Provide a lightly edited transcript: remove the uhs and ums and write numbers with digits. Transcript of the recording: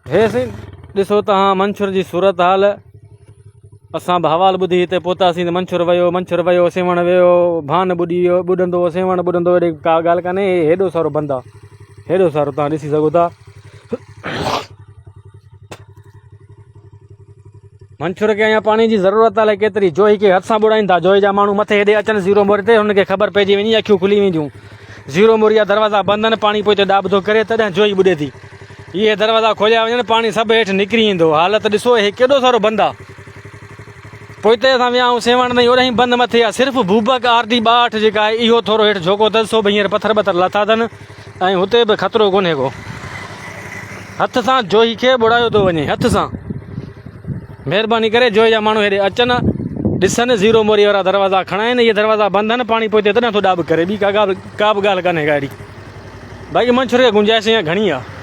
हे साईं ॾिसो तव्हां मंछुर जी सूरत हाल। असां बि हवाल ॿुधी हिते पहुतासीं त मंछुर वियो सेवण वियो भान ॿुॾी वियो ॿुॾंदो सेवण ॿुॾंदो। हेॾे का ॻाल्हि कान्हे, हेॾो सारो बंदि आहे, हेॾो सारो तव्हां ॾिसी सघो था। मंछुर खे अञा पाणी जी ज़रूरत आहे केतिरी। जोई खे हथ सां ॿुड़ाइनि था, जोई जा माण्हू मथे हेॾे अचनि ज़ीरो मोरी ते, हुनखे ख़बर पइजी वञे अखियूं खुली वेंदियूं। ज़ीरो मोरी जा दरवाज़ा बंदि आहिनि, पाणी पोइ ॾाब थो करे तॾहिं जोई ॿुॾे थी। इहे दरवाज़ा खोलिया वञनि पाणी सभु हेठि निकिरी ईंदो। हालत ॾिसो हे केॾो सारो बंदि आहे। पोइ हिते असां विया ऐं सेवण ताईं ओॾां ई बंदि मथे आहे। सिर्फ़ु भूबक आरती ॿाठ जेका आहे इहो थोरो हेठि झोको अथसि, सो बि हींअर पथर लथा अथनि ऐं हुते बि ख़तरो कोन्हे को। हथ सां जोई खे ॿुड़ायो थो वञे, हथ सां। महिरबानी करे जोई जा माण्हू हेॾे अचनि, ॾिसनि ज़ीरो मोरी वारा दरवाज़ा खणाइनि। इहे दरवाज़ा बंदि आहिनि, पाणी पोइ तॾहिं थो ॾाब करे। ॿी का बि ॻाल्हि कान्हे का अहिड़ी। बाक़ी मंछुर खे गुंजाइश ईअं घणी आहे।